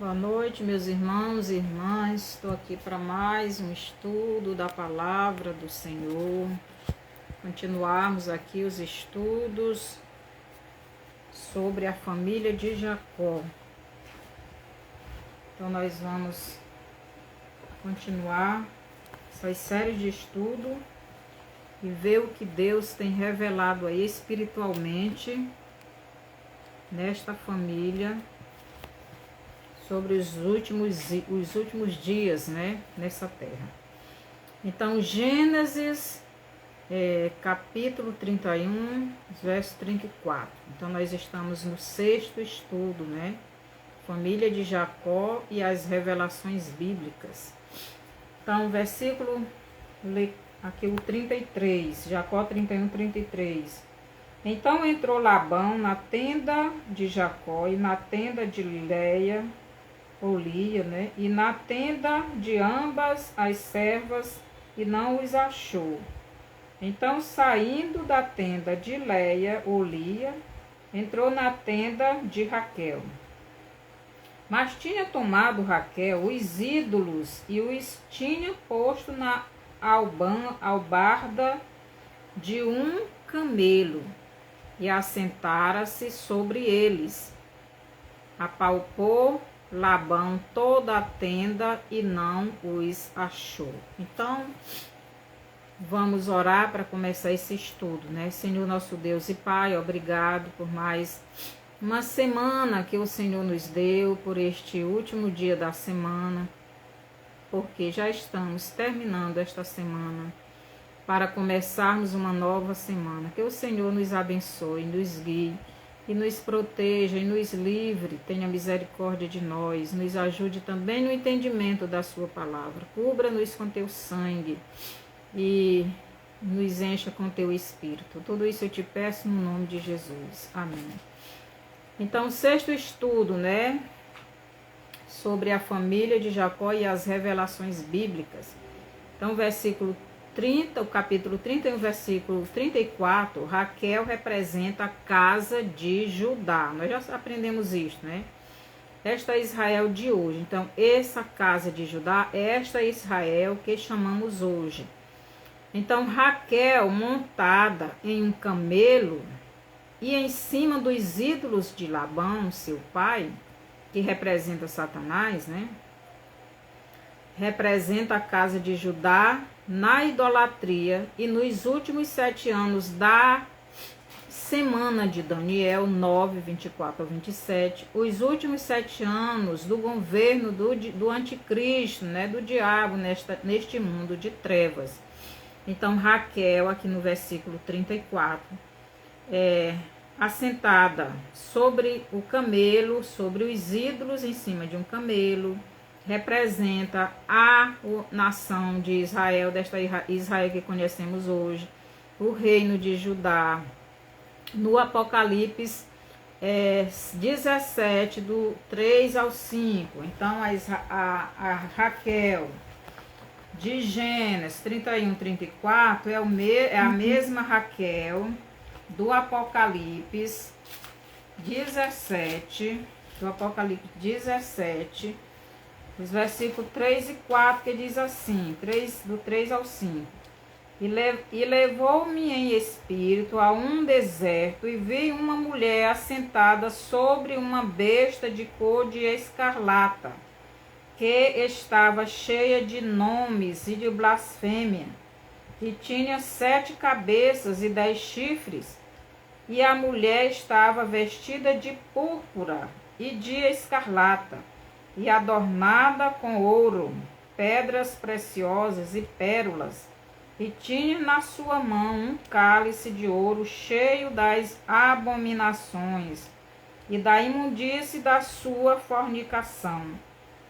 Boa noite, meus irmãos e irmãs. Estou aqui para mais um estudo da palavra do Senhor. Continuarmos aqui os estudos sobre a família de Jacó. Então, nós vamos continuar essas séries de estudo e ver o que Deus tem revelado aí espiritualmente nesta família, sobre os últimos dias, né, nessa terra. Então, Gênesis, capítulo 31, verso 34. Então, nós estamos no sexto estudo, né, família de Jacó e as revelações bíblicas. Então, versículo, aqui o 33, Jacó 31, 33. Então entrou Labão na tenda de Jacó e na tenda de Lia, né? E na tenda de ambas as servas, e não os achou. Então, saindo da tenda de Lia, entrou na tenda de Raquel. Mas tinha tomado Raquel os ídolos e os tinha posto na albarda de um camelo, e assentara-se sobre eles. Apalpou Labão toda a tenda e não os achou. Então, vamos orar para começar esse estudo, né? Senhor nosso Deus e Pai, obrigado por mais uma semana que o Senhor nos deu, por este último dia da semana, porque já estamos terminando esta semana para começarmos uma nova semana. Que o Senhor nos abençoe, nos guie e nos proteja e nos livre, tenha misericórdia de nós, nos ajude também no entendimento da sua palavra. Cubra-nos com teu sangue e nos encha com teu espírito. Tudo isso eu te peço no nome de Jesus. Amém. Então, o sexto estudo, né, sobre a família de Jacó e as revelações bíblicas. Então, versículo 30, o capítulo 31, versículo 34, Raquel representa a casa de Judá. Nós já aprendemos isso, né? Esta é Israel de hoje. Então, essa casa de Judá, esta é Israel que chamamos hoje. Então, Raquel montada em um camelo e em cima dos ídolos de Labão, seu pai, que representa Satanás, né? Representa a casa de Judá na idolatria, e nos últimos 7 anos da semana de Daniel 9, 24 a 27, os últimos 7 anos do governo do anticristo, né, do diabo neste mundo de trevas. Então, Raquel, aqui no versículo 34, assentada sobre o camelo, sobre os ídolos em cima de um camelo, representa a nação de Israel, desta Israel que conhecemos hoje, o reino de Judá. No Apocalipse 17, do 3 ao 5. Então, a Raquel de Gênesis 31, 34 é a mesma Raquel do Apocalipse 17, os versículos 3 e 4, que diz assim, do 3 ao 5. E levou-me em espírito a um deserto, e vi uma mulher assentada sobre uma besta de cor de escarlata, que estava cheia de nomes e de blasfêmia, e tinha 7 cabeças e 10 chifres, e a mulher estava vestida de púrpura e de escarlata, e adornada com ouro, pedras preciosas e pérolas, e tinha na sua mão um cálice de ouro cheio das abominações e da imundície da sua fornicação.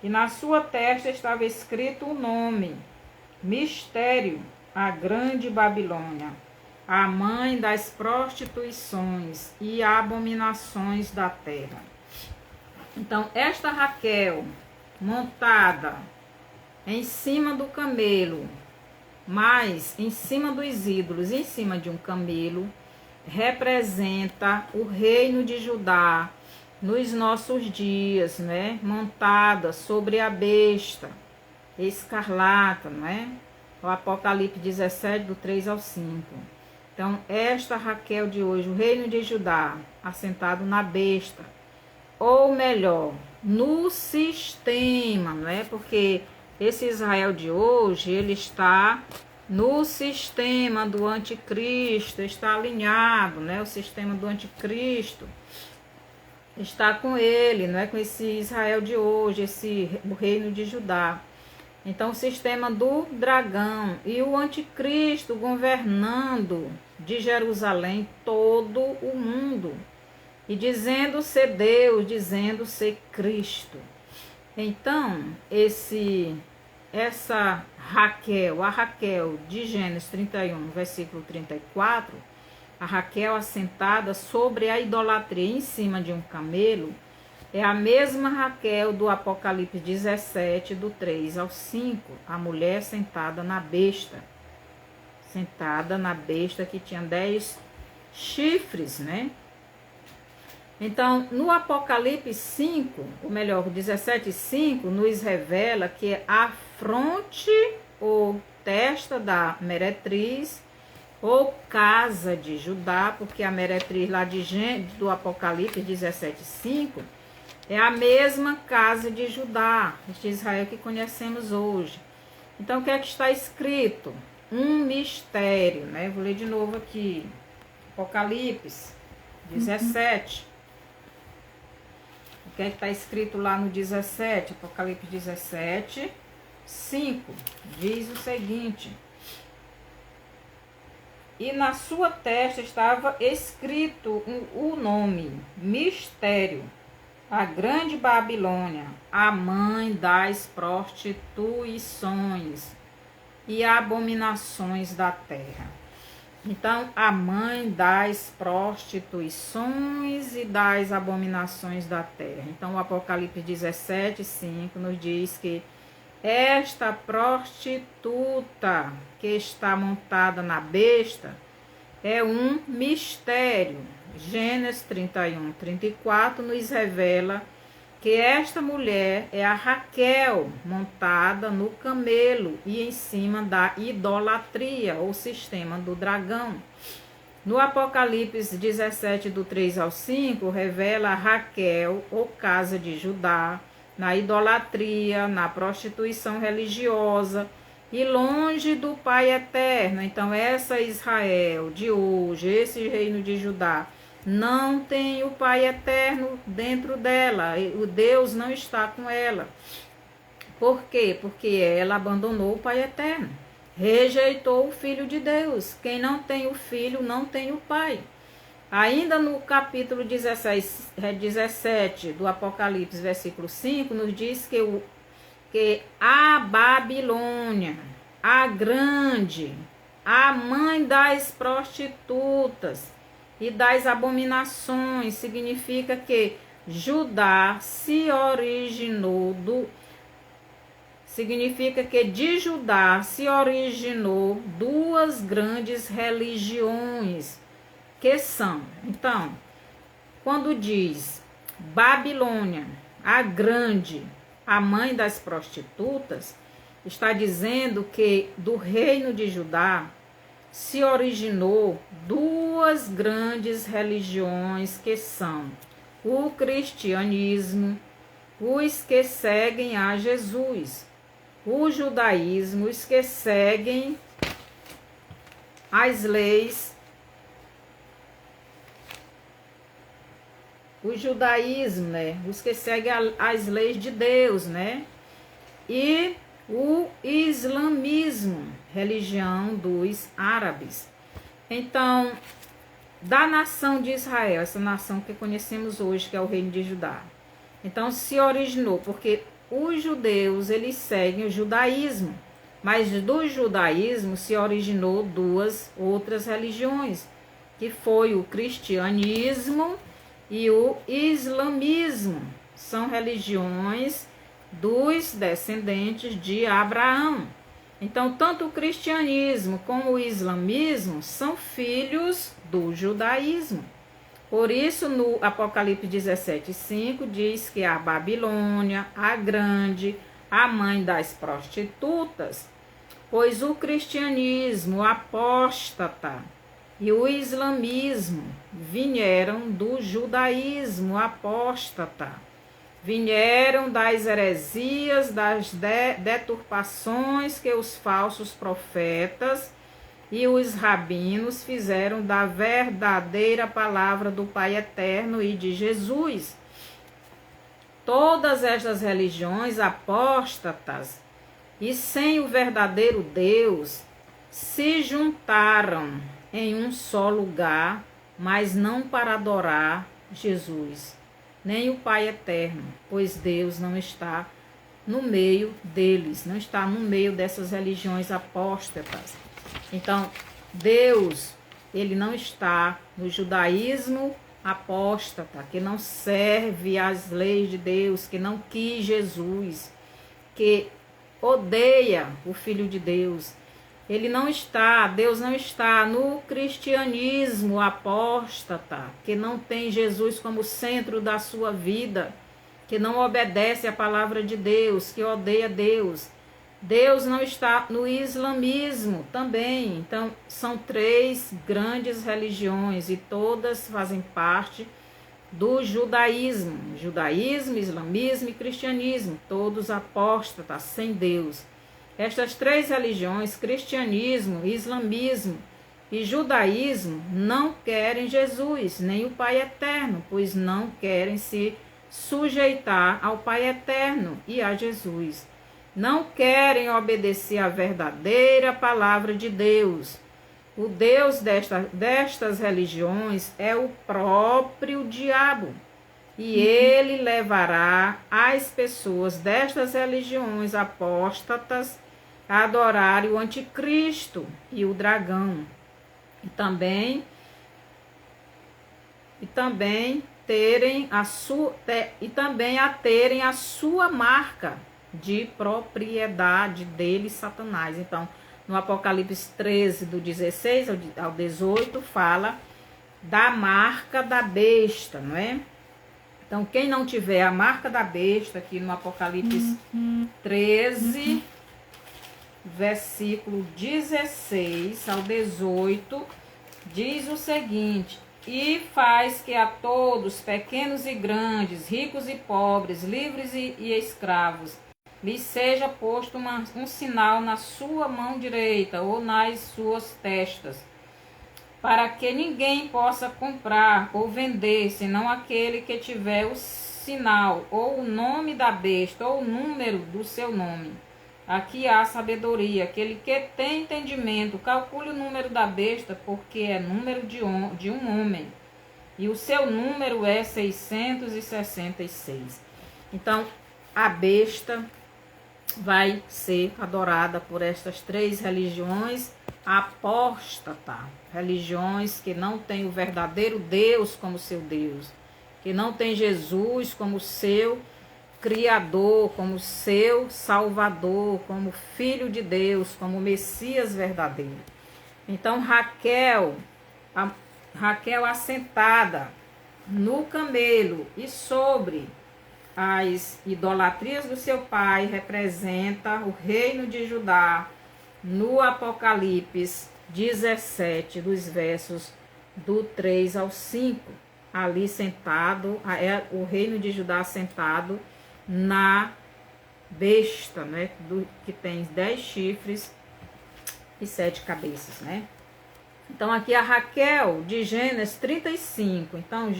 E na sua testa estava escrito o nome: Mistério, a grande Babilônia, a mãe das prostituições e abominações da terra. Então, esta Raquel, montada em cima do camelo, mas em cima dos ídolos, em cima de um camelo, representa o reino de Judá, nos nossos dias, né? Montada sobre a besta escarlata, né? O Apocalipse 17, do 3 ao 5. Então, esta Raquel de hoje, o reino de Judá, assentado na besta, ou melhor, no sistema, né? Porque esse Israel de hoje, ele está no sistema do anticristo, está alinhado, né? O sistema do anticristo está com ele, não é com esse Israel de hoje, o reino de Judá. Então, o sistema do dragão e o anticristo governando de Jerusalém todo o mundo. E dizendo ser Deus, dizendo ser Cristo. Então, essa Raquel, a Raquel de Gênesis 31, versículo 34, a Raquel assentada sobre a idolatria em cima de um camelo, é a mesma Raquel do Apocalipse 17, do 3 ao 5, a mulher sentada na besta. Sentada na besta que tinha 10 chifres, né? Então, no Apocalipse 5, ou melhor, 17:5, nos revela que a fronte ou testa da meretriz, ou casa de Judá, porque a meretriz lá do Apocalipse 17:5 é a mesma casa de Judá, de Israel que conhecemos hoje. Então, o que é que está escrito? Um mistério, né? Vou ler de novo aqui. Apocalipse 17. O que é que está escrito lá no 17? Apocalipse 17, 5. Diz o seguinte: e na sua testa estava escrito o nome, mistério, a grande Babilônia, a mãe das prostituições e abominações da terra. Então, a mãe das prostituições e das abominações da terra. Então, o Apocalipse 17, 5 nos diz que esta prostituta que está montada na besta é um mistério. Gênesis 31, 34 nos revela que esta mulher é a Raquel, montada no camelo e em cima da idolatria, ou sistema do dragão. No Apocalipse 17, do 3 ao 5, revela a Raquel, ou casa de Judá, na idolatria, na prostituição religiosa e longe do Pai eterno. Então, essa Israel de hoje, esse reino de Judá, não tem o Pai eterno dentro dela, o Deus não está com ela. Por quê? Porque ela abandonou o Pai eterno, rejeitou o Filho de Deus. Quem não tem o Filho não tem o Pai. Ainda no capítulo 17 do Apocalipse, versículo 5, nos diz que a Babilônia, a grande, a mãe das prostitutas e das abominações, significa que Judá se originou significa que de Judá se originou duas grandes religiões, que são, então, quando diz Babilônia, a grande, a mãe das prostitutas, está dizendo que do reino de Judá se originou duas grandes religiões, que são o cristianismo, os que seguem a Jesus, o judaísmo, os que seguem as leis, o judaísmo, né? Os que seguem as leis de Deus, né? E o islamismo, religião dos árabes. Então, da nação de Israel, essa nação que conhecemos hoje, que é o reino de Judá. Então, se originou, porque os judeus, eles seguem o judaísmo, mas do judaísmo se originou duas outras religiões, que foi o cristianismo e o islamismo. São religiões dos descendentes de Abraão. Então, tanto o cristianismo como o islamismo são filhos do judaísmo. Por isso, no Apocalipse 17:5 diz que a Babilônia, a grande, a mãe das prostitutas, pois o cristianismo apóstata e o islamismo vieram do judaísmo apóstata, vieram das heresias, das deturpações que os falsos profetas e os rabinos fizeram da verdadeira palavra do Pai Eterno e de Jesus. Todas estas religiões apóstatas e sem o verdadeiro Deus se juntaram em um só lugar, mas não para adorar Jesus, nem o Pai Eterno, pois Deus não está no meio deles, não está no meio dessas religiões apóstatas. Então, Deus, ele não está no judaísmo apóstata, que não serve às leis de Deus, que não quis Jesus, que odeia o Filho de Deus. Deus não está no cristianismo apóstata, que não tem Jesus como centro da sua vida, que não obedece à palavra de Deus, que odeia Deus. Deus não está no islamismo também. Então, são 3 grandes religiões e todas fazem parte do judaísmo. Judaísmo, islamismo e cristianismo, todos apóstatas, sem Deus. Estas 3 religiões, cristianismo, islamismo e judaísmo, não querem Jesus, nem o Pai Eterno, pois não querem se sujeitar ao Pai Eterno e a Jesus. Não querem obedecer à verdadeira palavra de Deus. O Deus destas religiões é o próprio diabo. E ele levará as pessoas destas religiões apóstatas a adorarem o anticristo e o dragão. E também terem a sua marca de propriedade dele, Satanás. Então, no Apocalipse 13, do 16 ao 18, fala da marca da besta, não é? Então, quem não tiver a marca da besta, aqui no Apocalipse 13, versículo 16 ao 18, diz o seguinte: e faz que a todos, pequenos e grandes, ricos e pobres, livres e escravos, lhes seja posto um sinal na sua mão direita ou nas suas testas, para que ninguém possa comprar ou vender, senão aquele que tiver o sinal, ou o nome da besta, ou o número do seu nome. Aqui há sabedoria. Aquele que tem entendimento, calcule o número da besta, porque é número de um homem. E o seu número é 666. Então, a besta vai ser adorada por estas 3 religiões apóstata, religiões que não têm o verdadeiro Deus como seu Deus, que não tem Jesus como seu Criador, como seu Salvador, como Filho de Deus, como Messias verdadeiro. Então Raquel assentada no camelo e sobre as idolatrias do seu pai, representa o reino de Judá no Apocalipse 17, dos versos do 3 ao 5. Ali sentado, é o reino de Judá sentado na besta, né, que tem 10 chifres e 7 cabeças, né? Então, aqui a Raquel de Gênesis 35. Então,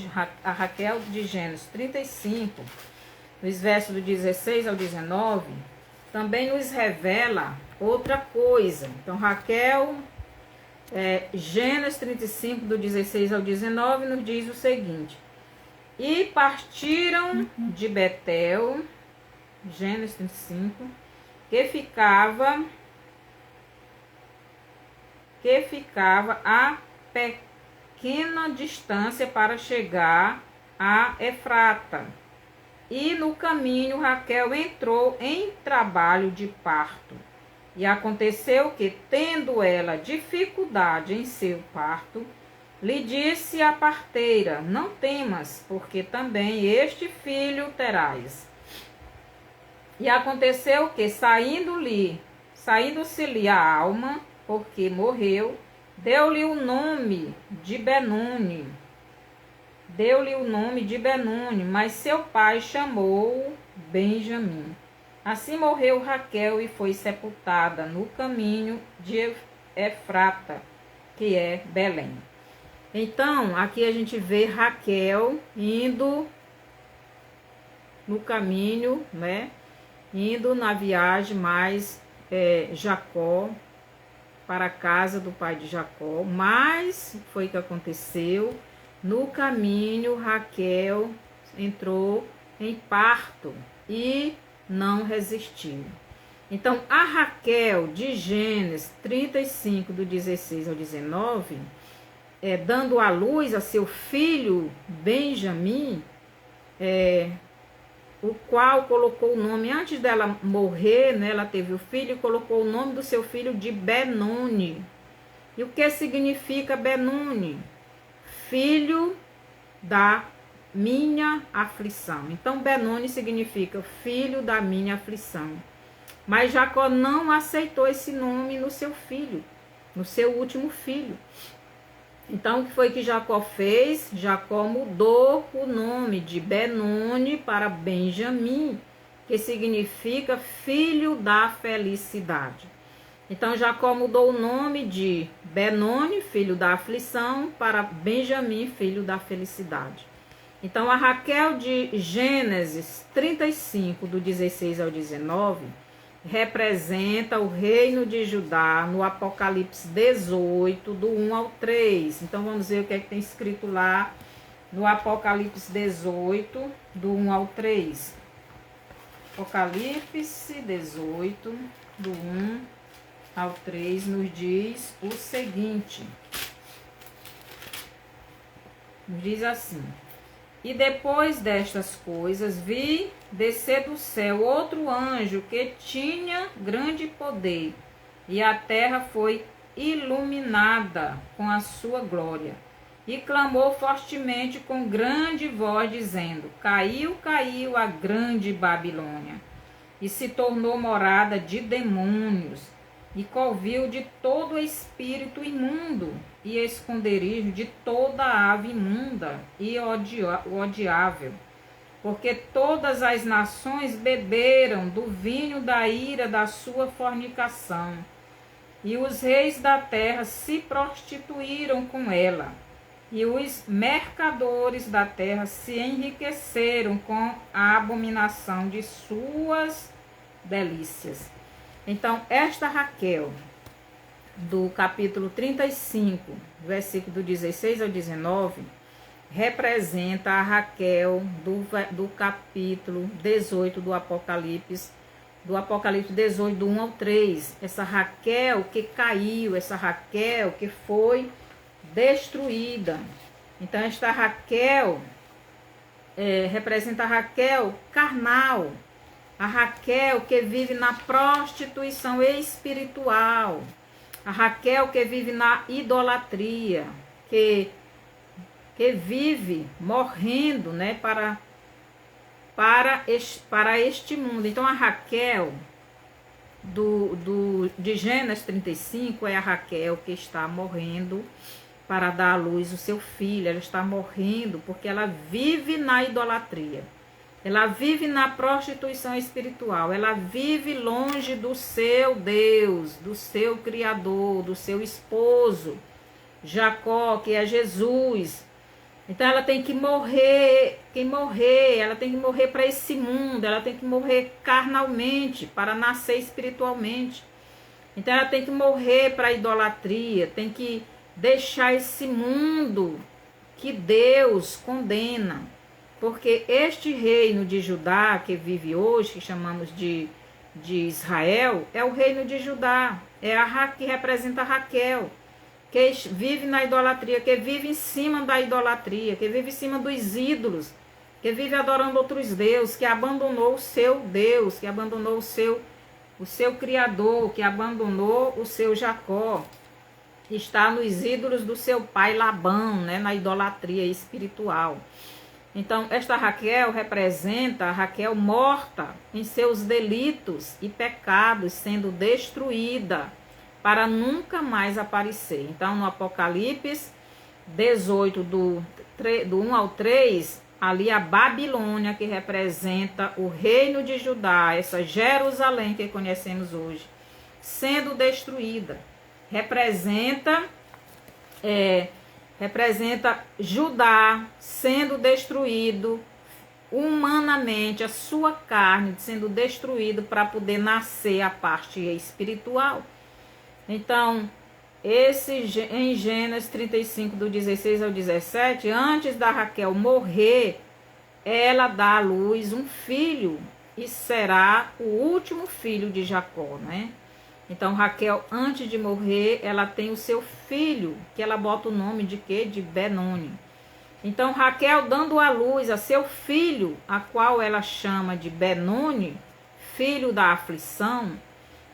a Raquel de Gênesis 35, nos versos do 16 ao 19, também nos revela outra coisa. Então, Raquel, Gênesis 35, do 16 ao 19, nos diz o seguinte: e partiram de Betel, Gênesis 35, que ficava a pequena distância para chegar a Efrata. E no caminho Raquel entrou em trabalho de parto. E aconteceu que, tendo ela dificuldade em seu parto, Lhe disse a parteira: não temas, porque também este filho terás. E aconteceu que, saindo-se-lhe a alma, porque morreu, deu-lhe o nome de Benoni. Mas seu pai chamou Benjamim. Assim morreu Raquel e foi sepultada no caminho de Efrata, que é Belém. Então, aqui a gente vê Raquel indo no caminho, né? Indo na viagem, mais Jacó para a casa do pai de Jacó. Mas foi o que aconteceu. No caminho, Raquel entrou em parto e não resistiu. Então, a Raquel de Gênesis 35, do 16 ao 19, dando à luz a seu filho Benjamim, o qual colocou o nome, antes dela morrer, né, ela teve o filho e colocou o nome do seu filho de Benoni. E o que significa Benoni? Filho da minha aflição. Então, Benoni significa filho da minha aflição. Mas Jacó não aceitou esse nome no seu filho, no seu último filho. Então, o que foi que Jacó fez? Jacó mudou o nome de Benoni para Benjamim, que significa filho da felicidade. Então, Jacó mudou o nome de Benoni, filho da aflição, para Benjamim, filho da felicidade. Então, a Raquel de Gênesis 35, do 16 ao 19, representa o reino de Judá no Apocalipse 18, do 1 ao 3. Então, vamos ver o que é que tem escrito lá no Apocalipse 18, do 1 ao 3. Apocalipse 18, do 1 ao 3, nos diz o seguinte. Nos diz assim: e depois destas coisas vi descer do céu outro anjo que tinha grande poder, e a terra foi iluminada com a sua glória. E clamou fortemente com grande voz, dizendo: caiu, caiu a grande Babilônia, e se tornou morada de demônios, e covil de todo espírito imundo, e esconderijo de toda ave imunda e odiável, porque todas as nações beberam do vinho da ira da sua fornicação, e os reis da terra se prostituíram com ela, e os mercadores da terra se enriqueceram com a abominação de suas delícias. Então, esta Raquel, do capítulo 35, versículo do 16 ao 19, representa a Raquel do capítulo 18 do Apocalipse 18, do 1 ao 3. Essa Raquel que caiu, essa Raquel que foi destruída. Então, esta Raquel representa a Raquel carnal, a Raquel que vive na prostituição espiritual, a Raquel que vive na idolatria, que vive morrendo, né, para este mundo. Então, a Raquel de Gênesis 35 é a Raquel que está morrendo para dar à luz o seu filho. Ela está morrendo porque ela vive na idolatria. Ela vive na prostituição espiritual. Ela vive longe do seu Deus, do seu Criador, do seu esposo, Jacó, que é Jesus. Então ela tem que morrer, ela tem que morrer para esse mundo, ela tem que morrer carnalmente para nascer espiritualmente. Então ela tem que morrer para a idolatria, tem que deixar esse mundo que Deus condena. Porque este reino de Judá que vive hoje, que chamamos de Israel, é o reino de Judá, é a que representa Raquel, que vive na idolatria, que vive em cima da idolatria, que vive em cima dos ídolos, que vive adorando outros deuses, que abandonou o seu Deus, que abandonou o seu Criador, que abandonou o seu Jacó. está nos ídolos do seu pai Labão, né, na idolatria espiritual. Então, esta Raquel representa a Raquel morta em seus delitos e pecados, sendo destruída para nunca mais aparecer. Então, no Apocalipse 18, do 1 ao 3, ali a Babilônia, que representa o reino de Judá, essa Jerusalém que conhecemos hoje, sendo destruída. Representa Judá sendo destruído humanamente, a sua carne sendo destruído para poder nascer a parte espiritual. Então, em Gênesis 35, do 16 ao 17, antes da Raquel morrer, ela dá à luz um filho e será o último filho de Jacó, né? Então, Raquel, antes de morrer, ela tem o seu filho, que ela bota o nome de quê? De Benoni. Então, Raquel dando à luz a seu filho, a qual ela chama de Benoni, filho da aflição,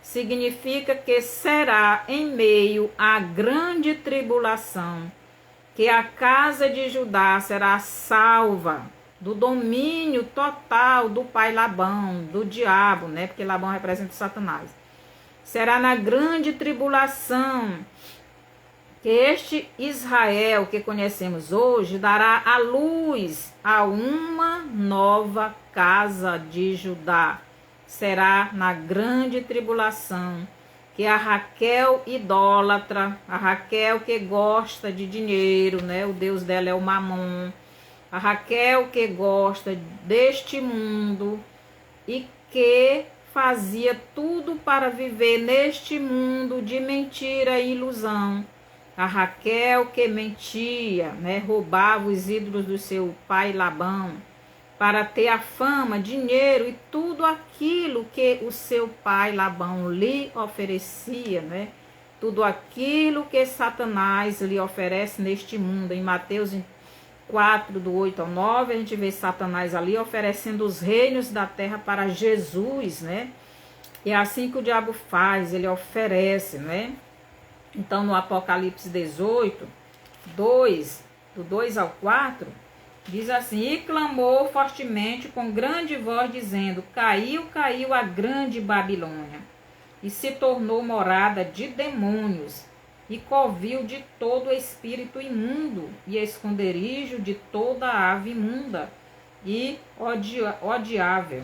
significa que será em meio à grande tribulação, que a casa de Judá será salva do domínio total do pai Labão, do diabo, né? Porque Labão representa Satanás. Será na grande tribulação que este Israel que conhecemos hoje dará à luz a uma nova casa de Judá. Será na grande tribulação que a Raquel idólatra, a Raquel que gosta de dinheiro, né? O Deus dela é o Mamon. A Raquel que gosta deste mundo e que fazia tudo para viver neste mundo de mentira e ilusão. A Raquel que mentia, né, roubava os ídolos do seu pai Labão para ter a fama, dinheiro e tudo aquilo que o seu pai Labão lhe oferecia, né? Tudo aquilo que Satanás lhe oferece neste mundo. Em Mateus 4, do 8 ao 9, a gente vê Satanás ali oferecendo os reinos da terra para Jesus, né? E é assim que o diabo faz, ele oferece, né? Então, no Apocalipse 18, do 2 ao 4, diz assim: e clamou fortemente com grande voz, dizendo: caiu, caiu a grande Babilônia, e se tornou morada de demônios, e covil de todo espírito imundo, e esconderijo de toda ave imunda e odiável.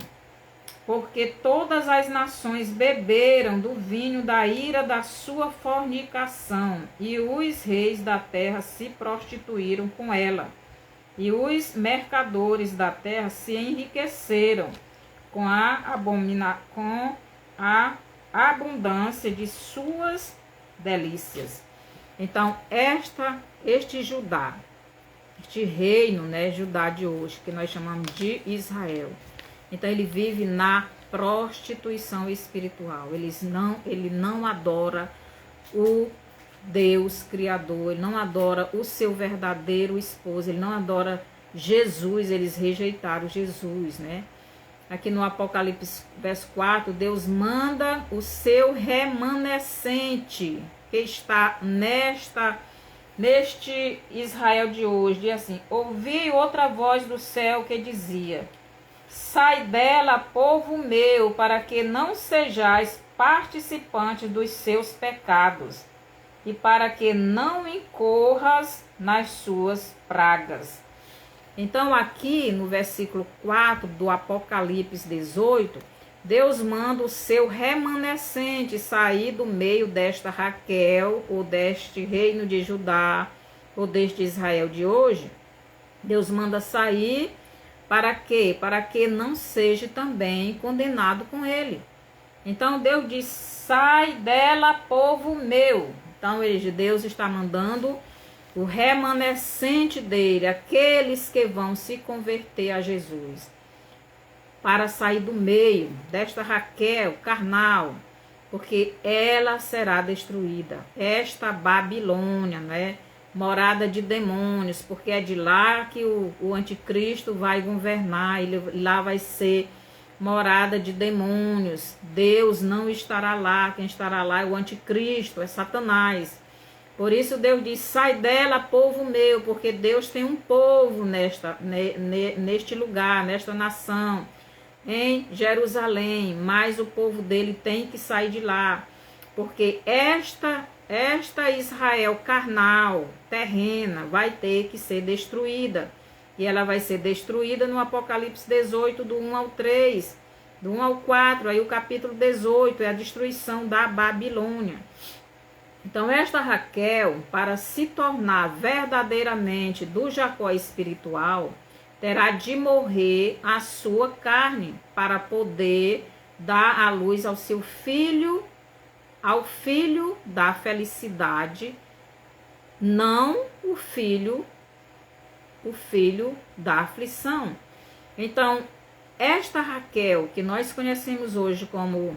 Porque todas as nações beberam do vinho da ira da sua fornicação, e os reis da terra se prostituíram com ela, e os mercadores da terra se enriqueceram com a abundância de suas delícias. Então, este Judá, este reino, né, Judá de hoje, que nós chamamos de Israel, então ele vive na prostituição espiritual. Ele não adora o Deus Criador, ele não adora o seu verdadeiro esposo, ele não adora Jesus, eles rejeitaram Jesus, né? Aqui no Apocalipse, verso 4, Deus manda o seu remanescente, que está neste Israel de hoje, diz assim: ouvi outra voz do céu que dizia: sai dela, povo meu, para que não sejais participantes dos seus pecados, e para que não incorras nas suas pragas. Então, aqui no versículo 4 do Apocalipse 18, Deus manda o seu remanescente sair do meio desta Raquel, ou deste reino de Judá, ou deste Israel de hoje. Deus manda sair para quê? Para que não seja também condenado com ele. Então, Deus diz: sai dela, povo meu. Então, Deus está mandando o remanescente dele, aqueles que vão se converter a Jesus, para sair do meio desta Raquel carnal, porque ela será destruída. Esta Babilônia, né? Morada de demônios, porque é de lá que o anticristo vai governar, lá vai ser morada de demônios. Deus não estará lá, quem estará lá é o anticristo, é Satanás. Por isso Deus diz, sai dela, povo meu, porque Deus tem um povo neste lugar, nesta nação, em Jerusalém, mas o povo dele tem que sair de lá, porque esta Israel carnal, terrena, vai ter que ser destruída. E ela vai ser destruída no Apocalipse 18, do 1 ao 3, do 1 ao 4, aí o capítulo 18 é a destruição da Babilônia. Então, esta Raquel, para se tornar verdadeiramente do Jacó espiritual, terá de morrer a sua carne, para poder dar à luz ao seu filho, ao filho da felicidade, não o filho da aflição. Então, esta Raquel, que nós conhecemos hoje como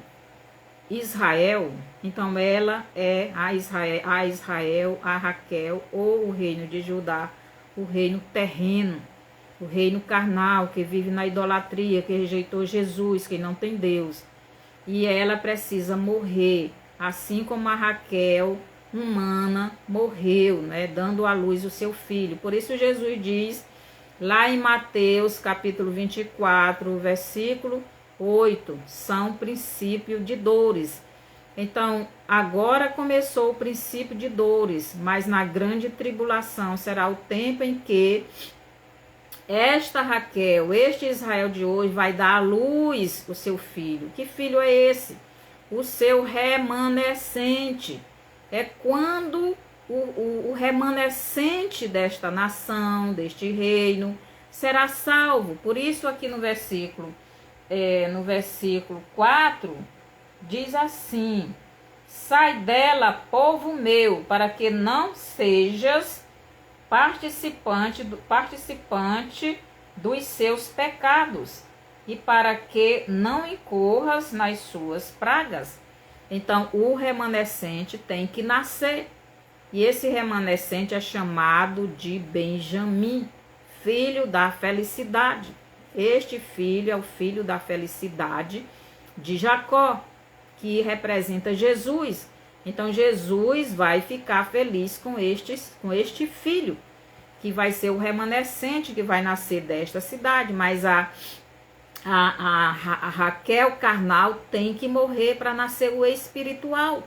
Israel, então ela é a Israel, a Raquel, ou o reino de Judá, o reino terreno, o reino carnal, que vive na idolatria, que rejeitou Jesus, que não tem Deus. E ela precisa morrer, assim como a Raquel humana morreu, né, dando à luz o seu filho. Por isso Jesus diz, lá em Mateus capítulo 24, versículo 8, são princípio de dores. Então, agora começou o princípio de dores, mas na grande tribulação será o tempo em que esta Raquel, este Israel de hoje, vai dar à luz o seu filho. Que filho é esse? O seu remanescente. É quando o remanescente desta nação, deste reino, será salvo. Por isso aqui no versículo 4, diz assim, sai dela, povo meu, para que não sejas participante dos seus pecados, e para que não incorras nas suas pragas. Então, o remanescente tem que nascer. E esse remanescente é chamado de Benjamim, filho da felicidade. Este filho é o filho da felicidade de Jacó, que representa Jesus. Então, Jesus vai ficar feliz com este filho, que vai ser o remanescente que vai nascer desta cidade. Mas a Raquel carnal tem que morrer para nascer o espiritual.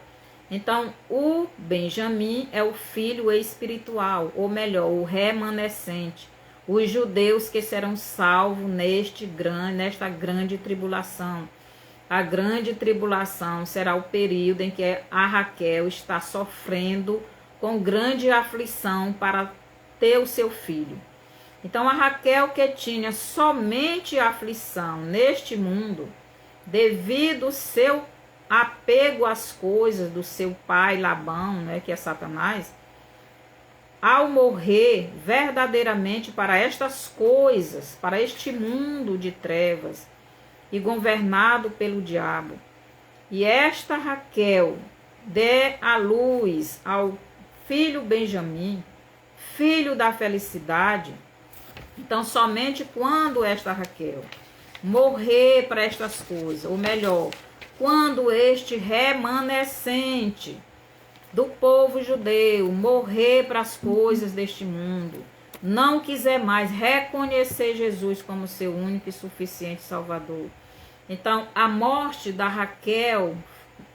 Então, o Benjamim é o filho espiritual, ou melhor, o remanescente. Os judeus que serão salvos nesta grande tribulação. A grande tribulação será o período em que a Raquel está sofrendo com grande aflição para ter o seu filho. Então, a Raquel, que tinha somente aflição neste mundo, devido ao seu apego às coisas do seu pai Labão, né, que é Satanás, ao morrer verdadeiramente para estas coisas, para este mundo de trevas e governado pelo diabo, e esta Raquel dê à luz ao filho Benjamim, filho da felicidade, então somente quando esta Raquel morrer para estas coisas, ou melhor, quando este remanescente do povo judeu morrer para as coisas deste mundo, não quiser mais reconhecer Jesus como seu único e suficiente Salvador. Então, a morte da Raquel,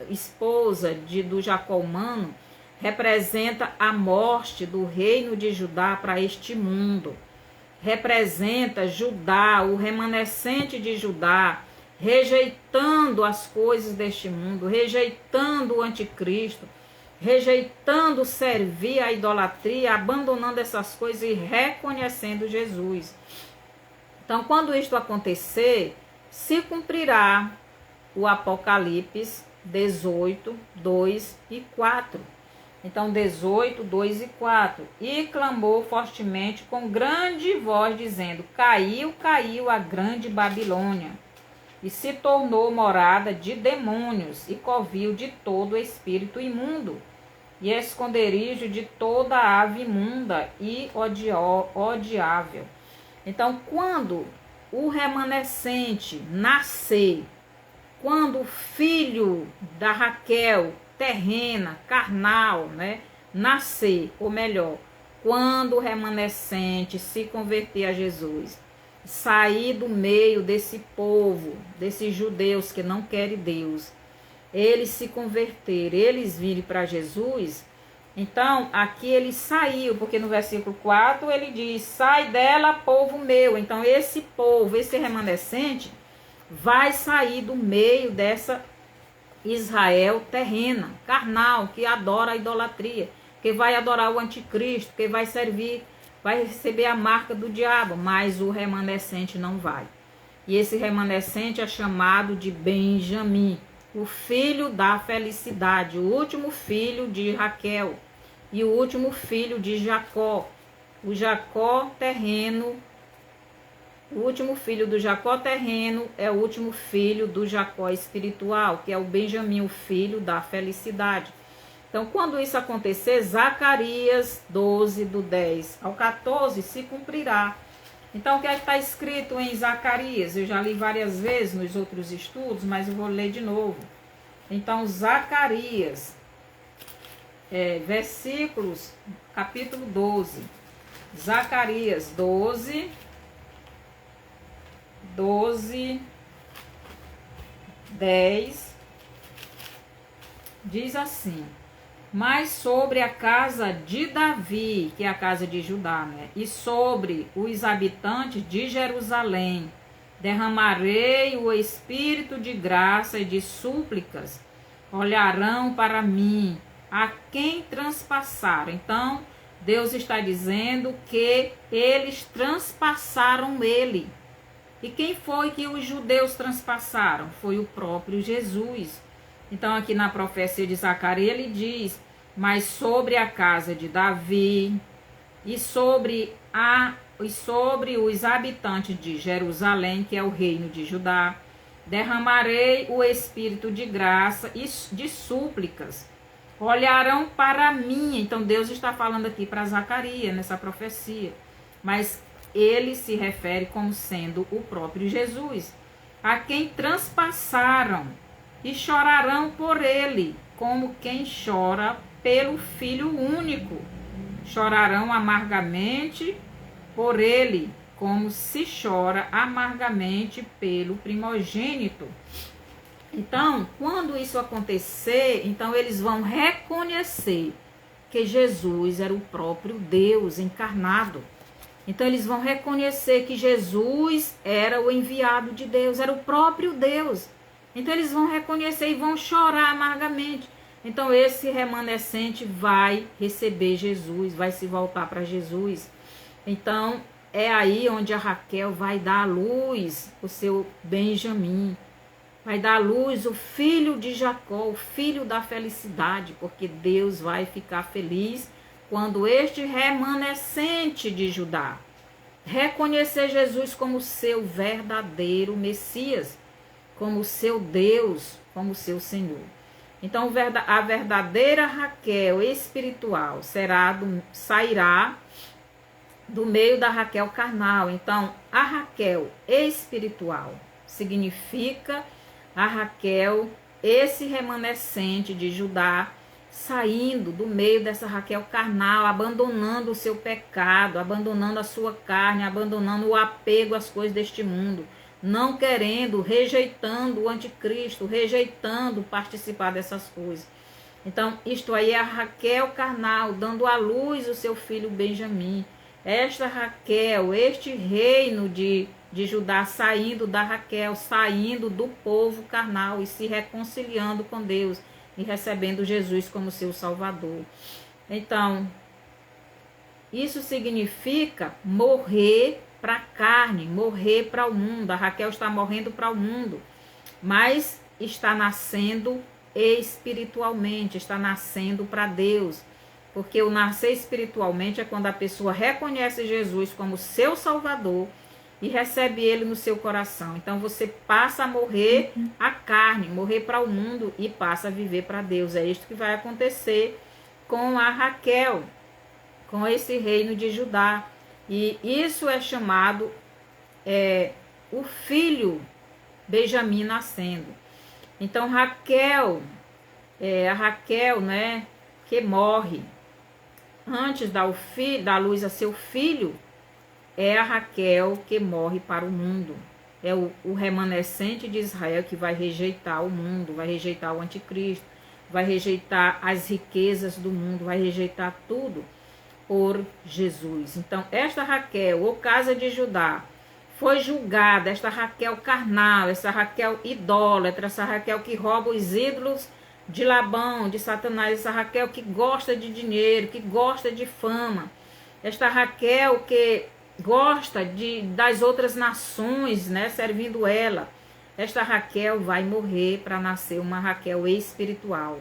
esposa do Jacó humano, representa a morte do reino de Judá para este mundo. Representa Judá, o remanescente de Judá, rejeitando as coisas deste mundo, rejeitando o anticristo, rejeitando servir a idolatria, abandonando essas coisas e reconhecendo Jesus. Então, quando isto acontecer, se cumprirá o Apocalipse 18, 2 e 4. Então, 18, 2 e 4. E clamou fortemente com grande voz, dizendo, caiu, caiu a grande Babilônia, e se tornou morada de demônios, e covil de todo espírito imundo, e esconderijo de toda ave imunda e odiável. Então, quando o remanescente nascer, quando o filho da Raquel, terrena, carnal, né, nascer, ou melhor, quando o remanescente se converter a Jesus, sair do meio desse povo, desses judeus que não querem Deus, eles se converterem, eles virem para Jesus, então aqui ele saiu, porque no versículo 4 ele diz, sai dela, povo meu. Então esse povo, esse remanescente, vai sair do meio dessa Israel terrena, carnal, que adora a idolatria, que vai adorar o anticristo, que vai servir, vai receber a marca do diabo, mas o remanescente não vai. E esse remanescente é chamado de Benjamim, o filho da felicidade, o último filho de Raquel e o último filho de Jacó. O Jacó terreno, o último filho do Jacó terreno é o último filho do Jacó espiritual, que é o Benjamim, o filho da felicidade. Então, quando isso acontecer, Zacarias 12, do 10 ao 14, se cumprirá. Então, o que é que está escrito em Zacarias? Eu já li várias vezes nos outros estudos, mas eu vou ler de novo. Então, Zacarias, versículos, capítulo 12. Zacarias 12, 10, diz assim: mas sobre a casa de Davi, que é a casa de Judá, né? E sobre os habitantes de Jerusalém, derramarei o espírito de graça e de súplicas, olharão para mim, a quem transpassaram. Então, Deus está dizendo que eles transpassaram ele. E quem foi que os judeus transpassaram? Foi o próprio Jesus. Então, aqui na profecia de Zacarias, ele diz, mas sobre a casa de Davi e sobre os habitantes de Jerusalém, que é o reino de Judá, derramarei o espírito de graça e de súplicas. Olharão para mim. Então, Deus está falando aqui para Zacarias, nessa profecia. Mas ele se refere como sendo o próprio Jesus, a quem transpassaram, e chorarão por ele, como quem chora pelo filho único. Chorarão amargamente por ele, como se chora amargamente pelo primogênito. Então, quando isso acontecer, então eles vão reconhecer que Jesus era o próprio Deus encarnado. Então eles vão reconhecer que Jesus era o enviado de Deus, era o próprio Deus. Então eles vão reconhecer e vão chorar amargamente. Então esse remanescente vai receber Jesus, vai se voltar para Jesus. Então é aí onde a Raquel vai dar à luz o seu Benjamim. Vai dar à luz o filho de Jacó, o filho da felicidade, porque Deus vai ficar feliz quando este remanescente de Judá reconhecer Jesus como seu verdadeiro Messias, como seu Deus, como seu Senhor. Então a verdadeira Raquel espiritual sairá do meio da Raquel carnal. Então a Raquel espiritual significa a Raquel, esse remanescente de Judá, saindo do meio dessa Raquel carnal, abandonando o seu pecado, abandonando a sua carne, abandonando o apego às coisas deste mundo, não querendo, rejeitando o anticristo, rejeitando participar dessas coisas. Então, isto aí é a Raquel carnal, dando à luz o seu filho Benjamim. Esta Raquel, este reino de Judá, saindo da Raquel, saindo do povo carnal e se reconciliando com Deus e recebendo Jesus como seu Salvador. Então, isso significa morrer para a carne, morrer para o mundo. A Raquel está morrendo para o mundo, mas está nascendo espiritualmente, está nascendo para Deus. Porque o nascer espiritualmente é quando a pessoa reconhece Jesus como seu Salvador e recebe ele no seu coração. Então você passa a morrer a carne, morrer para o mundo e passa a viver para Deus. É isto que vai acontecer com a Raquel, com esse reino de Judá. E isso é chamado o filho Benjamim nascendo. Então Raquel, a Raquel, né, que morre. antes dá luz a seu filho, é a Raquel que morre para o mundo. É o remanescente de Israel que vai rejeitar o mundo, vai rejeitar o anticristo, vai rejeitar as riquezas do mundo, vai rejeitar tudo por Jesus. Então, esta Raquel, ou casa de Judá, foi julgada, esta Raquel carnal, essa Raquel idólatra, essa Raquel que rouba os ídolos de Labão, de Satanás, essa Raquel que gosta de dinheiro, que gosta de fama, esta Raquel que gosta das outras nações, né, servindo ela. Esta Raquel vai morrer para nascer uma Raquel espiritual,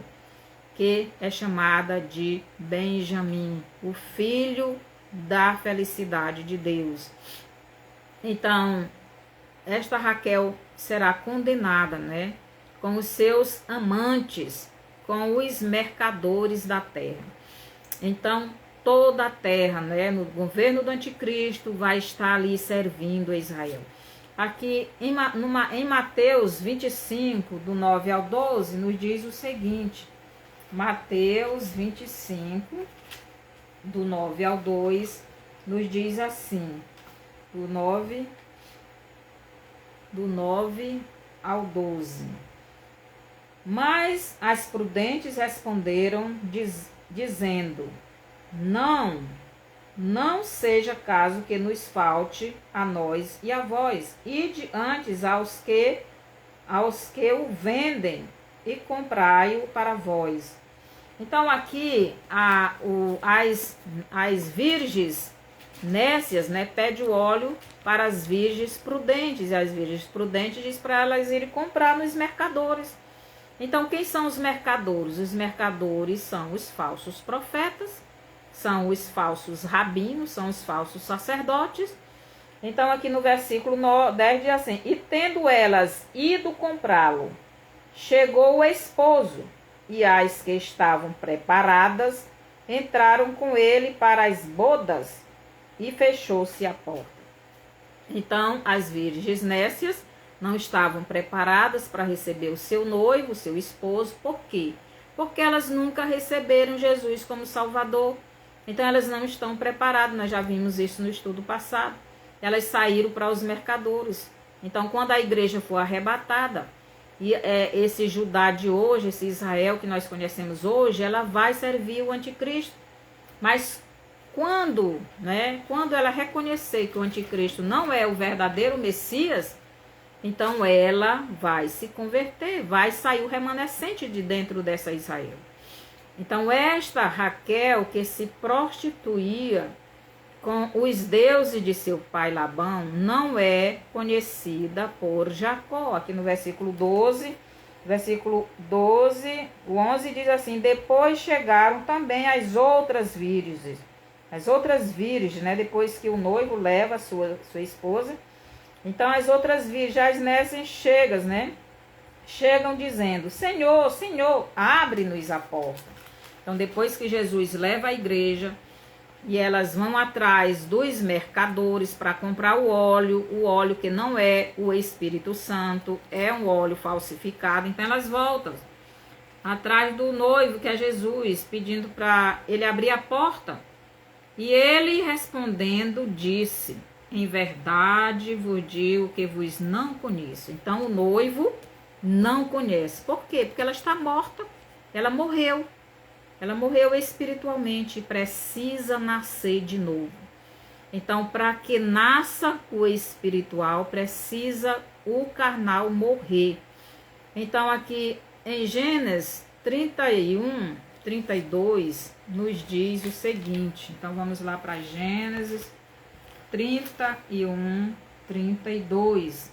que é chamada de Benjamim, o filho da felicidade de Deus. Então, esta Raquel será condenada, né, com os seus amantes, com os mercadores da terra. Então, toda a terra, né, no governo do anticristo, vai estar ali servindo a Israel. Aqui em Mateus 25, do 9 ao 12, nos diz o seguinte. Mateus 25, do 9 ao 2, nos diz assim, do 9 ao 12. Mas as prudentes responderam, dizendo, não seja caso que nos falte a nós e a vós, ide antes aos que o vendem e comprai-o para vós. Então aqui as virgens nécias, né, pede o óleo para as virgens prudentes, e as virgens prudentes diz para elas irem comprar nos mercadores. Então quem são os mercadores? Os mercadores são os falsos profetas, são os falsos rabinos, são os falsos sacerdotes. Então aqui no versículo 10 diz assim, e tendo elas ido comprá-lo, chegou o esposo, e as que estavam preparadas entraram com ele para as bodas, e fechou-se a porta. Então as virgens nécias não estavam preparadas para receber o seu noivo, o seu esposo. Por quê? Porque elas nunca receberam Jesus como Salvador. Então elas não estão preparadas, nós já vimos isso no estudo passado. Elas saíram para os mercadores. Então quando a igreja for arrebatada, e esse Judá de hoje, esse Israel que nós conhecemos hoje, ela vai servir o anticristo. Mas quando ela reconhecer que o anticristo não é o verdadeiro Messias, então ela vai se converter, vai sair o remanescente de dentro dessa Israel. Então esta Raquel que se prostituía com os deuses de seu pai Labão não é conhecida por Jacó. Aqui no versículo 12, o 11 diz assim, depois chegaram também as outras virgens, né, depois que o noivo leva a sua esposa. Então as outras virgens nécias chegam dizendo, Senhor, Senhor, abre-nos a porta. Então depois que Jesus leva a igreja, e elas vão atrás dos mercadores para comprar o óleo que não é o Espírito Santo, é um óleo falsificado. Então elas voltam atrás do noivo, que é Jesus, pedindo para ele abrir a porta. E ele respondendo disse, em verdade vos digo que vos não conheço. Então o noivo não conhece. Por quê? Porque ela está morta, ela morreu. Ela morreu espiritualmente e precisa nascer de novo. Então, para que nasça o espiritual, precisa o carnal morrer. Então, aqui em Gênesis 31, 32, nos diz o seguinte. Então, vamos lá para Gênesis 31, 32.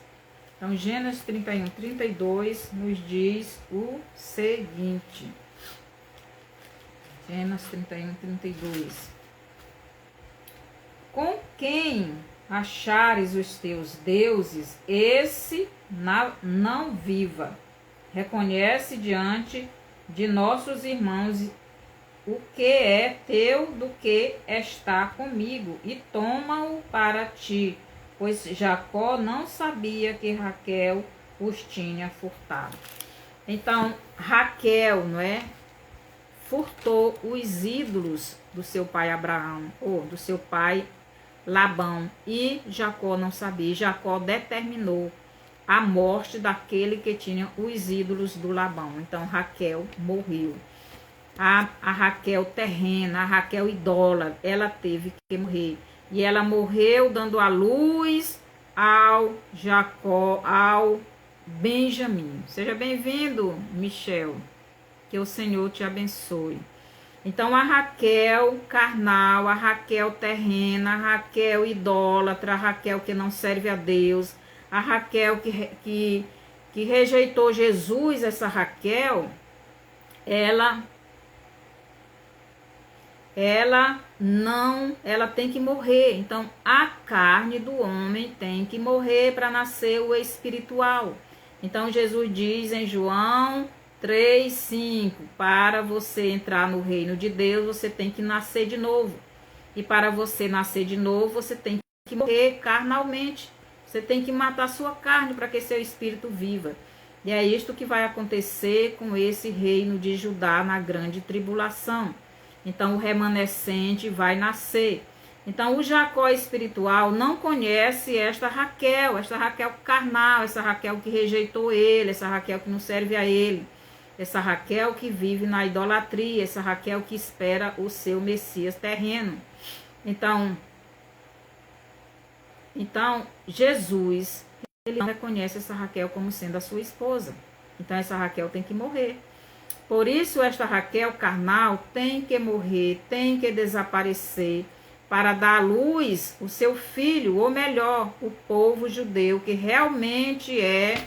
Então, Gênesis 31, 32 nos diz o seguinte. Gênesis 31, 32. Com quem achares os teus deuses, esse não viva. Reconhece diante de nossos irmãos o que é teu do que está comigo, e toma-o para ti, pois Jacó não sabia que Raquel os tinha furtado. Então, Raquel, não é? furtou os ídolos do seu pai Abraão, ou do seu pai Labão, e Jacó não sabia. Jacó determinou a morte daquele que tinha os ídolos do Labão. Então Raquel morreu. A Raquel terrena, a Raquel idólatra, ela teve que morrer. E ela morreu dando à luz ao Jacó, ao Benjamim. Seja bem-vindo, Michel. Que o Senhor te abençoe. Então, a Raquel carnal, a Raquel terrena, a Raquel idólatra, a Raquel que não serve a Deus, a Raquel que rejeitou Jesus, essa Raquel, ela tem que morrer. Então, a carne do homem tem que morrer para nascer o espiritual. Então, Jesus diz em João 3:5, para você entrar no reino de Deus, você tem que nascer de novo. E para você nascer de novo, você tem que morrer carnalmente. Você tem que matar sua carne para que seu espírito viva. E é isto que vai acontecer com esse reino de Judá na grande tribulação. Então, o remanescente vai nascer. Então, o Jacó espiritual não conhece esta Raquel carnal, essa Raquel que rejeitou ele, essa Raquel que não serve a ele, essa Raquel que vive na idolatria, essa Raquel que espera o seu Messias terreno. Então Jesus, ele não reconhece essa Raquel como sendo a sua esposa. Então, essa Raquel tem que morrer. Por isso, esta Raquel carnal tem que morrer, tem que desaparecer, para dar à luz o seu filho, ou melhor, o povo judeu, que realmente é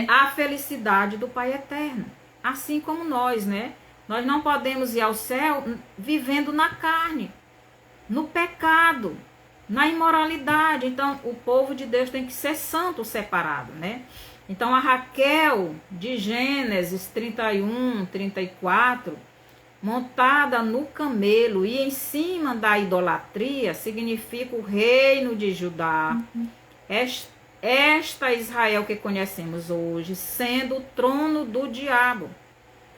a felicidade do Pai Eterno. Assim como nós, né? Nós não podemos ir ao céu vivendo na carne, no pecado, na imoralidade. Então, o povo de Deus tem que ser santo, separado, né? Então, a Raquel de Gênesis 31, 34, montada no camelo e em cima da idolatria, significa o reino de Judá. Esta Israel que conhecemos hoje, sendo o trono do diabo,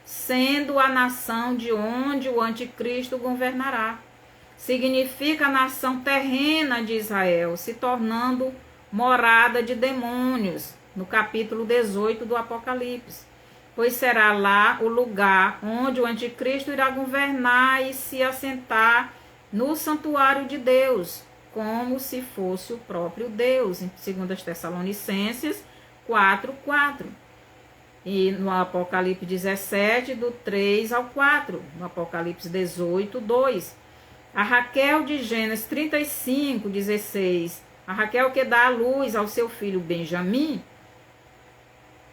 sendo a nação de onde o anticristo governará. Significa a nação terrena de Israel, se tornando morada de demônios, no capítulo 18 do Apocalipse. Pois será lá o lugar onde o anticristo irá governar e se assentar no santuário de Deus, como se fosse o próprio Deus, em 2 Tessalonicenses 4:4. E no Apocalipse 17, do 3 ao 4, no Apocalipse 18:2. A Raquel de Gênesis 35:16, a Raquel que dá a luz ao seu filho Benjamim,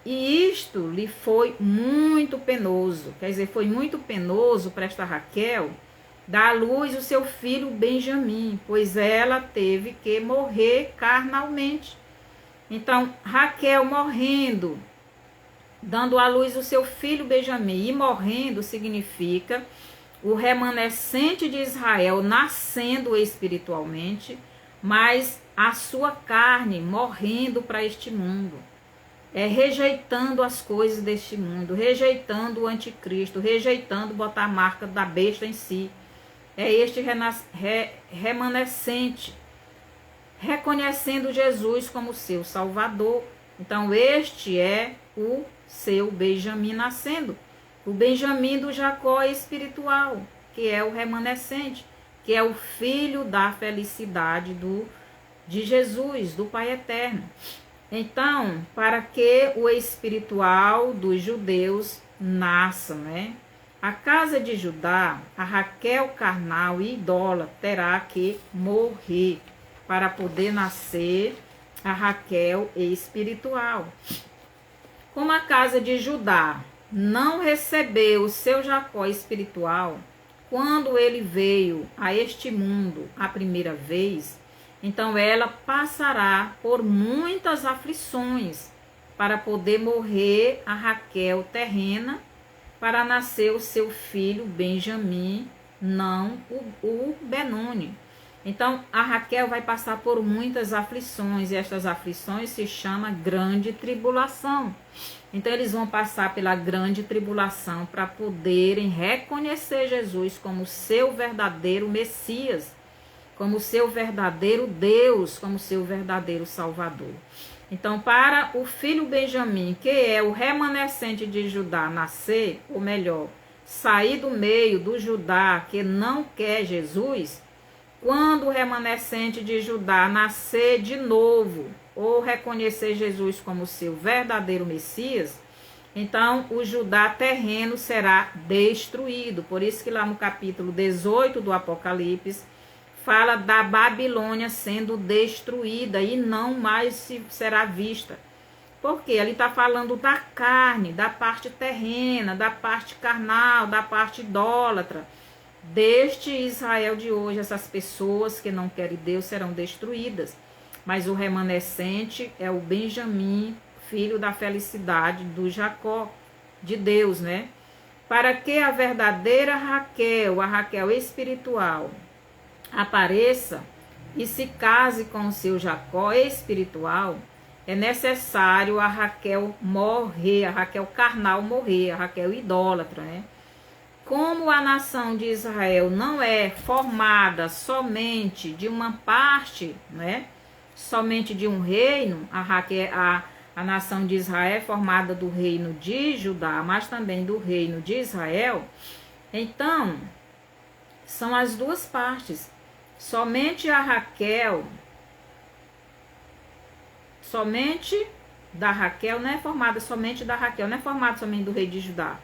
e isto lhe foi muito penoso, quer dizer, foi muito penoso para esta Raquel dar à luz o seu filho Benjamim, pois ela teve que morrer carnalmente. Então, Raquel morrendo, dando à luz o seu filho Benjamim, e morrendo significa o remanescente de Israel nascendo espiritualmente, mas a sua carne morrendo para este mundo. Rejeitando as coisas deste mundo, rejeitando o anticristo, rejeitando botar a marca da besta em si. É este remanescente, reconhecendo Jesus como seu Salvador. Então, este é o seu Benjamim nascendo. O Benjamim do Jacó espiritual, que é o remanescente, que é o filho da felicidade de Jesus, do Pai Eterno. Então, para que o espiritual dos judeus nasça, né? A casa de Judá, a Raquel carnal e idólatra terá que morrer para poder nascer a Raquel espiritual. Como a casa de Judá não recebeu o seu Jacó espiritual quando ele veio a este mundo a primeira vez, então ela passará por muitas aflições para poder morrer a Raquel terrena, para nascer o seu filho Benjamim, não o Benoni. Então, a Raquel vai passar por muitas aflições, e estas aflições se chama grande tribulação. Então, eles vão passar pela grande tribulação para poderem reconhecer Jesus como seu verdadeiro Messias, como seu verdadeiro Deus, como seu verdadeiro Salvador. Então, para o filho Benjamim, que é o remanescente de Judá, nascer, ou melhor, sair do meio do Judá que não quer Jesus, quando o remanescente de Judá nascer de novo, ou reconhecer Jesus como seu verdadeiro Messias, então o Judá terreno será destruído. Por isso que lá no capítulo 18 do Apocalipse, fala da Babilônia sendo destruída e não mais será vista. Porque ele está falando da carne, da parte terrena, da parte carnal, da parte idólatra. Deste Israel de hoje, essas pessoas que não querem Deus serão destruídas. Mas o remanescente é o Benjamim, filho da felicidade do Jacó, de Deus, né? Para que a verdadeira Raquel, a Raquel espiritual, apareça e se case com o seu Jacó espiritual, é necessário a Raquel morrer, a Raquel carnal morrer, a Raquel idólatra, né? Como a nação de Israel não é formada somente de uma parte, né? Somente de um reino, a nação de Israel é formada do reino de Judá, mas também do reino de Israel. Então, são as duas partes. Somente a Raquel, somente da Raquel, não é formada somente da Raquel, não é formada somente do rei de Judá,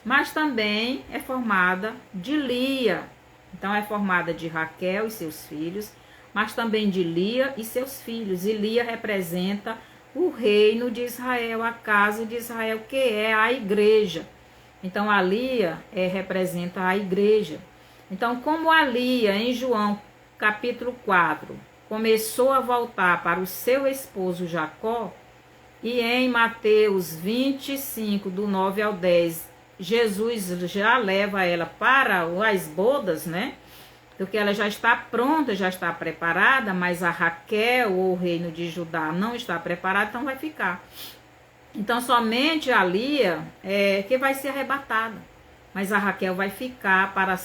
mas também é formada de Lia. Então é formada de Raquel e seus filhos, mas também de Lia e seus filhos. E Lia representa o reino de Israel, a casa de Israel, que é a igreja. Então a Lia representa a igreja. Então, como a Lia, em João capítulo 4, começou a voltar para o seu esposo Jacó, e em Mateus 25, do 9 ao 10, Jesus já leva ela para as bodas, né? Porque ela já está pronta, já está preparada, mas a Raquel, ou o reino de Judá, não está preparado, então vai ficar. Então, somente a Lia que vai ser arrebatada, mas a Raquel vai ficar para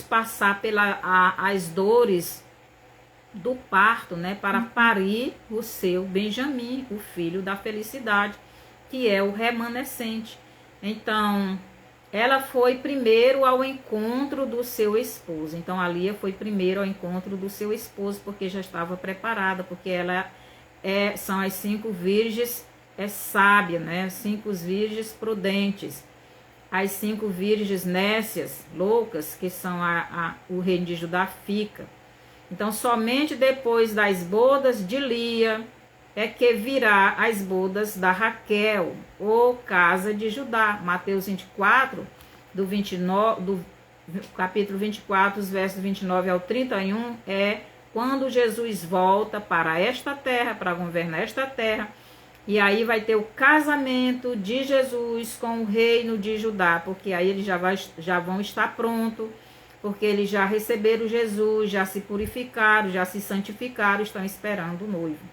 passar as dores do parto, né, para parir o seu Benjamim, o filho da felicidade, que é o remanescente. Então, ela foi primeiro ao encontro do seu esposo. Então, a Lia foi primeiro ao encontro do seu esposo, porque já estava preparada, porque ela são as 5 virgens sábias, né, as 5 virgens prudentes, as 5 virgens nécias, loucas, que são o reino de Judá fica. Então, somente depois das bodas de Lia é que virá as bodas da Raquel, ou casa de Judá. Mateus 24, do capítulo 24, os versos 29 ao 31, é quando Jesus volta para esta terra, para governar esta terra. E aí vai ter o casamento de Jesus com o reino de Judá, porque aí eles já vão estar prontos, porque eles já receberam Jesus, já se purificaram, já se santificaram, estão esperando o noivo.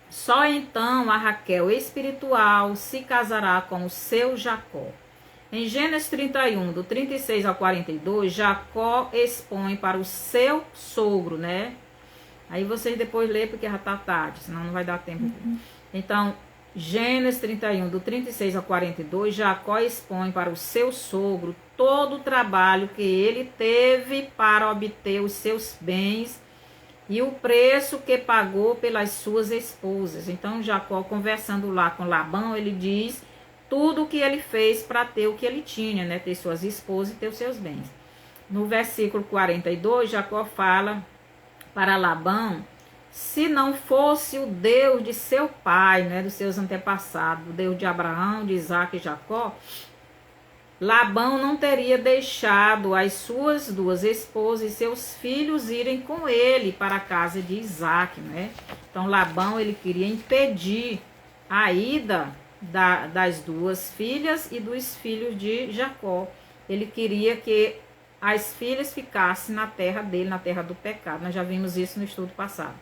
Só então a Raquel espiritual se casará com o seu Jacó. Em Gênesis 31, do 36 ao 42, Jacó expõe para o seu sogro, né? Aí vocês depois lêem, porque já está tarde, senão não vai dar tempo. Então, Gênesis 31, do 36 ao 42, Jacó expõe para o seu sogro todo o trabalho que ele teve para obter os seus bens e o preço que pagou pelas suas esposas. Então, Jacó, conversando lá com Labão, ele diz tudo o que ele fez para ter o que ele tinha, né? Ter suas esposas e ter os seus bens. No versículo 42, Jacó fala para Labão: se não fosse o Deus de seu pai, né, dos seus antepassados, o Deus de Abraão, de Isaac e Jacó, Labão não teria deixado as suas 2 esposas e seus filhos irem com ele para a casa de Isaac, né? Então Labão, ele queria impedir a ida das 2 filhas e dos filhos de Jacó. Ele queria que as filhas ficassem na terra dele, na terra do pecado. Nós já vimos isso no estudo passado.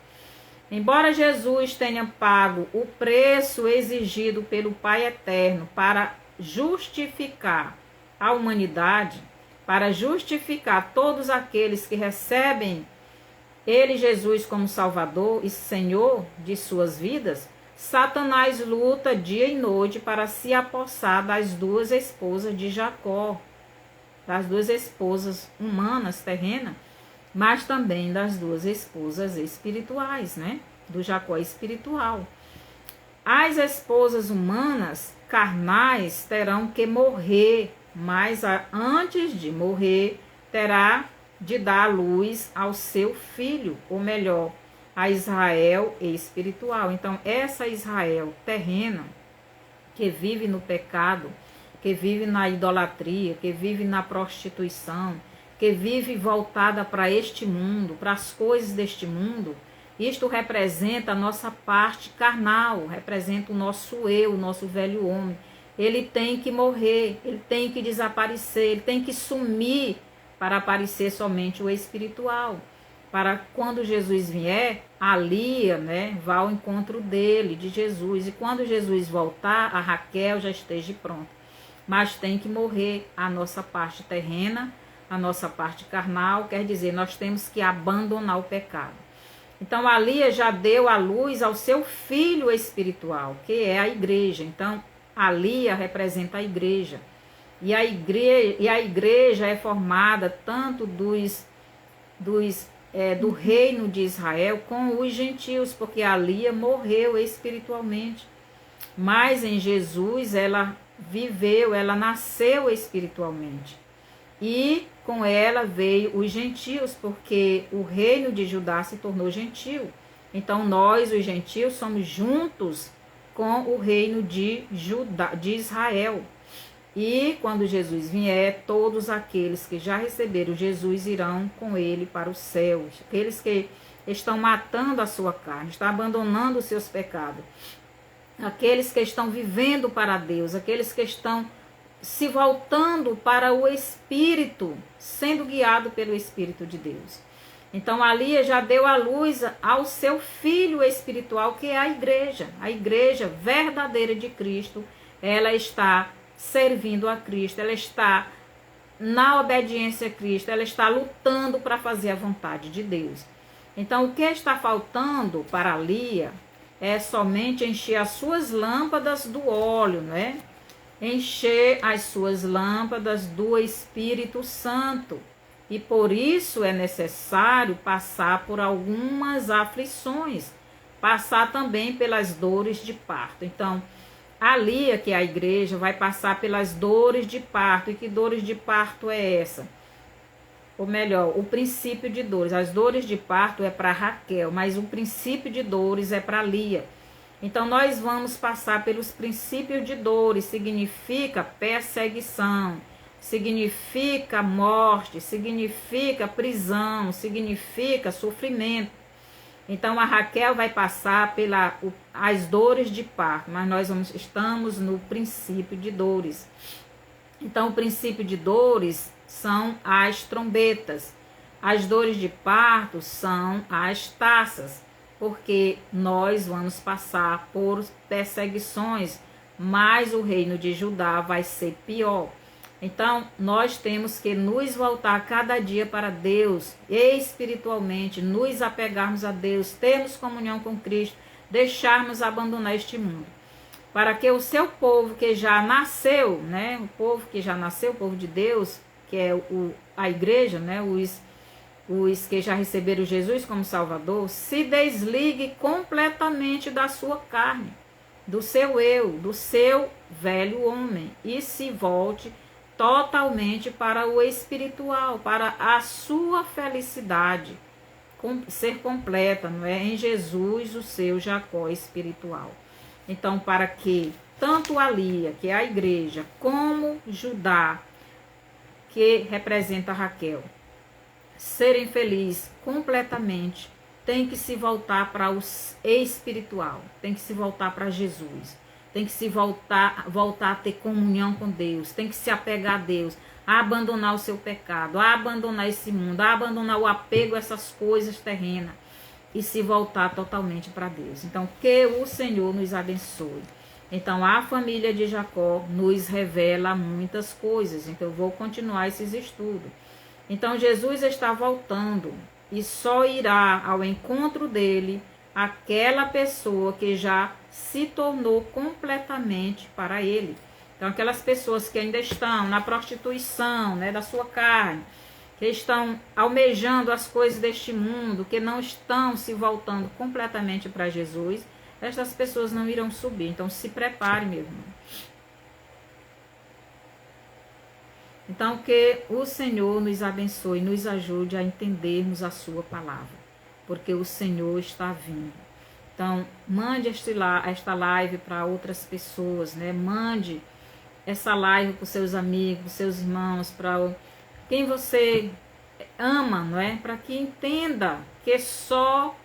Embora Jesus tenha pago o preço exigido pelo Pai Eterno para justificar a humanidade, para justificar todos aqueles que recebem ele, Jesus, como Salvador e Senhor de suas vidas, Satanás luta dia e noite para se apossar das duas esposas de Jacó, das duas esposas humanas, terrenas, mas também das duas esposas espirituais, né? Do Jacó espiritual. As esposas humanas, carnais, terão que morrer, mas antes de morrer, terá de dar a luz ao seu filho, ou melhor, a Israel espiritual. Então, essa Israel terrena, que vive no pecado, que vive na idolatria, que vive na prostituição, que vive voltada para este mundo, para as coisas deste mundo, isto representa a nossa parte carnal, representa o nosso eu, o nosso velho homem. Ele tem que morrer, ele tem que desaparecer, ele tem que sumir para aparecer somente o espiritual. Para quando Jesus vier, a Lia, né, vá ao encontro dele, de Jesus. E quando Jesus voltar, a Raquel já esteja pronta. Mas tem que morrer a nossa parte terrena, a nossa parte carnal, quer dizer, nós temos que abandonar o pecado. Então, a Lia já deu a luz ao seu filho espiritual, que é a igreja. Então, a Lia representa a igreja. E a igreja é formada tanto do reino de Israel com os gentios, porque a Lia morreu espiritualmente. Mas em Jesus ela viveu, ela nasceu espiritualmente. E com ela veio os gentios, porque o reino de Judá se tornou gentio. Então nós, os gentios, somos juntos com o reino de Israel. E quando Jesus vier, todos aqueles que já receberam Jesus irão com ele para os céus. Aqueles que estão matando a sua carne, estão abandonando os seus pecados. Aqueles que estão vivendo para Deus, aqueles que estão se voltando para o Espírito, sendo guiado pelo Espírito de Deus. Então, a Lia já deu a luz ao seu filho espiritual, que é a igreja verdadeira de Cristo. Ela está servindo a Cristo, ela está na obediência a Cristo, ela está lutando para fazer a vontade de Deus. Então, o que está faltando para a Lia é somente encher as suas lâmpadas do óleo, né? Encher as suas lâmpadas do Espírito Santo. E por isso é necessário passar por algumas aflições, passar também pelas dores de parto. Então, a Lia, que é a igreja, vai passar pelas dores de parto. E que dores de parto é essa? Ou melhor, o princípio de dores. As dores de parto é para Raquel, mas o princípio de dores é para Lia. Então, nós vamos passar pelos princípios de dores. Significa perseguição, significa morte, significa prisão, significa sofrimento. Então, a Raquel vai passar as dores de parto, mas nós estamos no princípio de dores. Então, o princípio de dores são as trombetas. As dores de parto são as taças, porque nós vamos passar por perseguições, mas o reino de Judá vai ser pior. Então, nós temos que nos voltar cada dia para Deus, espiritualmente, nos apegarmos a Deus, termos comunhão com Cristo, deixarmos abandonar este mundo. Para que o seu povo que já nasceu, né, o povo que já nasceu, o povo de Deus, que é a igreja, né, os que já receberam Jesus como Salvador, se desligue completamente da sua carne, do seu eu, do seu velho homem, e se volte totalmente para o espiritual, para a sua felicidade ser completa, não é? Em Jesus, o seu Jacó espiritual. Então, para que tanto a Lia, que é a igreja, como Judá, que representa Raquel, serem felizes completamente, tem que se voltar para o espiritual, tem que se voltar para Jesus. Tem que se voltar a ter comunhão com Deus, tem que se apegar a Deus. a abandonar o seu pecado, a abandonar esse mundo, a abandonar o apego a essas coisas terrenas e se voltar totalmente para Deus. Então, que o Senhor nos abençoe. Então, a família de Jacó nos revela muitas coisas. Então, eu vou continuar esses estudos. Então, Jesus está voltando e só irá ao encontro dele aquela pessoa que já se tornou completamente para ele. Então, aquelas pessoas que ainda estão na prostituição, né, da sua carne, que estão almejando as coisas deste mundo, que não estão se voltando completamente para Jesus, estas pessoas não irão subir. Então, se prepare, meu irmão. Então, que o Senhor nos abençoe, nos ajude a entendermos a sua palavra, porque o Senhor está vindo. Então, mande esta live para outras pessoas, né? Mande essa live para os seus amigos, seus irmãos, para quem você ama, não é? Para que entenda que só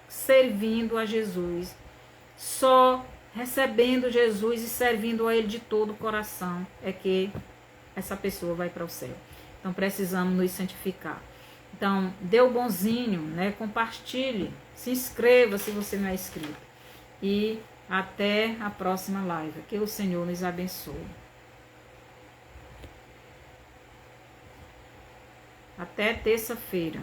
servindo a Jesus, só recebendo Jesus e servindo a Ele de todo o coração é que essa pessoa vai para o céu. Então precisamos nos santificar. Então dê o bonzinho, né? Compartilhe, se inscreva se você não é inscrito. E até a próxima live. Que o Senhor nos abençoe. Até terça-feira.